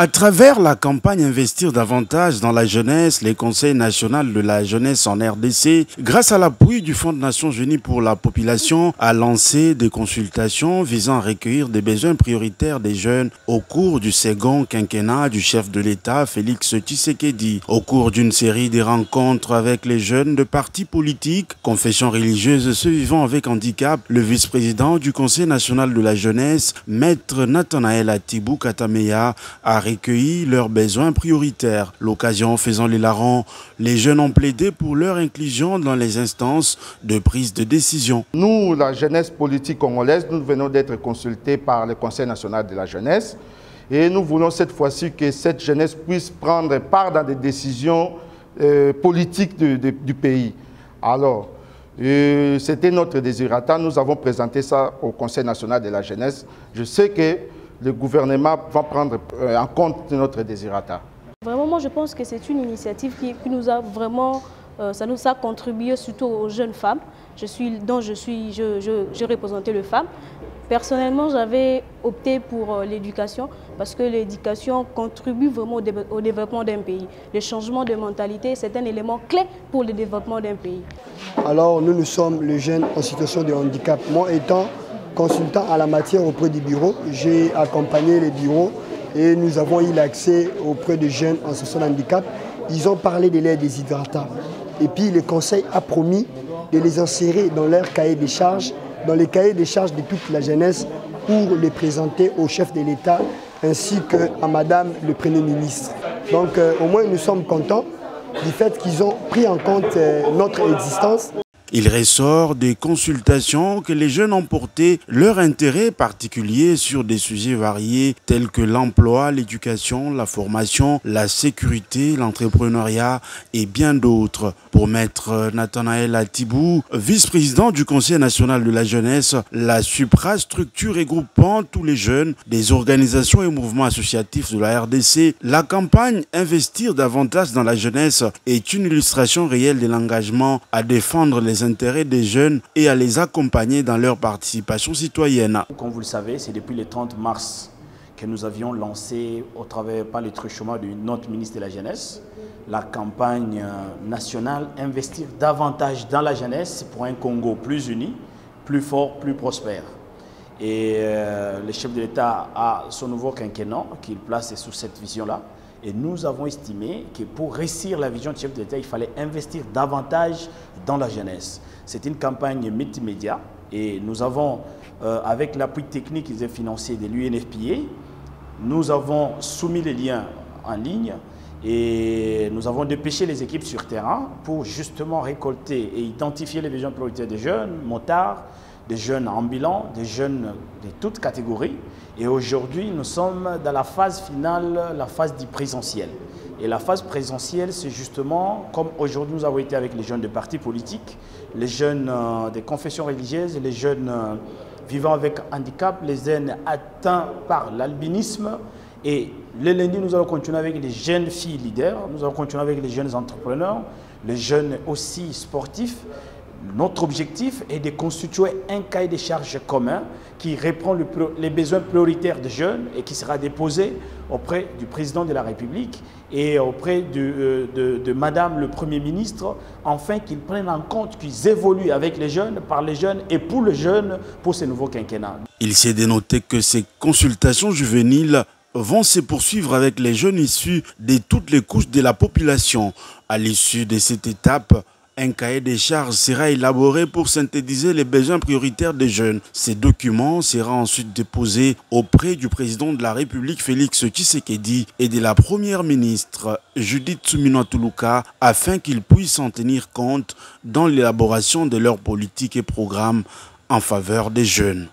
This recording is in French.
À travers la campagne Investir davantage dans la jeunesse, le Conseil national de la jeunesse en RDC, grâce à l'appui du Fonds des Nations Unies pour la population, a lancé des consultations visant à recueillir des besoins prioritaires des jeunes au cours du second quinquennat du chef de l'État, Félix Tshisekedi. Au cours d'une série de rencontres avec les jeunes de partis politiques, confessions religieuses, ceux vivant avec handicap, le vice-président du Conseil national de la jeunesse, Maître Nathanaël Atibou Katameya, a recueilli leurs besoins prioritaires. L'occasion faisant les larrons, les jeunes ont plaidé pour leur inclusion dans les instances de prise de décision. Nous, la jeunesse politique congolaise, nous venons d'être consultés par le Conseil national de la jeunesse et nous voulons cette fois-ci que cette jeunesse puisse prendre part dans des décisions politiques du pays. Alors, c'était notre désirata. Nous avons présenté ça au Conseil national de la jeunesse. Je sais que le gouvernement va prendre en compte notre désirata. Vraiment, moi, je pense que c'est une initiative qui nous a vraiment, ça nous a contribué surtout aux jeunes femmes. Je représentais les femmes. Personnellement, j'avais opté pour l'éducation parce que l'éducation contribue vraiment au développement d'un pays. Le changement de mentalité, c'est un élément clé pour le développement d'un pays. Alors, nous sommes les jeunes en situation de handicap. Moi étant consultant à la matière auprès du bureau, j'ai accompagné les bureaux et nous avons eu l'accès auprès des jeunes en situation de handicap. Ils ont parlé de leurs déshydratats. Et puis le conseil a promis de les insérer dans leur cahier des charges, dans les cahiers des charges de toute la jeunesse pour les présenter au chef de l'État ainsi qu'à Madame le Premier ministre. Donc au moins nous sommes contents du fait qu'ils ont pris en compte notre existence. Il ressort des consultations que les jeunes ont porté leur intérêt particulier sur des sujets variés tels que l'emploi, l'éducation, la formation, la sécurité, l'entrepreneuriat et bien d'autres. Pour Maître Nathanaël Atibou, vice-président du Conseil national de la jeunesse, la suprastructure regroupant tous les jeunes des organisations et mouvements associatifs de la RDC, la campagne Investir davantage dans la jeunesse est une illustration réelle de l'engagement à défendre les intérêts des jeunes et à les accompagner dans leur participation citoyenne. Comme vous le savez, c'est depuis le 30 mars que nous avions lancé, au travers par le truchement de notre ministre de la Jeunesse, la campagne nationale Investir davantage dans la jeunesse pour un Congo plus uni, plus fort, plus prospère. Et le chef de l'État a son nouveau quinquennat qu'il place sous cette vision-là. Et nous avons estimé que pour réussir la vision du chef de l'État, il fallait investir davantage dans la jeunesse. C'est une campagne multimédia et nous avons, avec l'appui technique et financier de l'UNFPA, nous avons soumis les liens en ligne et nous avons dépêché les équipes sur terrain pour justement récolter et identifier les besoins prioritaires des jeunes motards, des jeunes ambulants, des jeunes de toutes catégories. Et aujourd'hui, nous sommes dans la phase finale, la phase du présentiel. Et la phase présentielle, c'est justement, comme aujourd'hui nous avons été avec les jeunes de partis politiques, les jeunes des confessions religieuses, les jeunes vivant avec handicap, les jeunes atteints par l'albinisme. Et le lundi, nous allons continuer avec les jeunes filles leaders, nous allons continuer avec les jeunes entrepreneurs, les jeunes aussi sportifs. Notre objectif est de constituer un cahier de charges commun qui reprend les besoins prioritaires des jeunes et qui sera déposé auprès du président de la République et auprès de Madame le Premier ministre, afin qu'ils prennent en compte, qu'ils évoluent avec les jeunes, par les jeunes et pour les jeunes pour ce nouveau quinquennat. Il s'est dénoté que ces consultations juvéniles vont se poursuivre avec les jeunes issus de toutes les couches de la population. À l'issue de cette étape, un cahier des charges sera élaboré pour synthétiser les besoins prioritaires des jeunes. Ces documents seront ensuite déposés auprès du président de la République Félix Tshisekedi et de la première ministre Judith Suminwa Tuluka afin qu'ils puissent en tenir compte dans l'élaboration de leurs politiques et programmes en faveur des jeunes.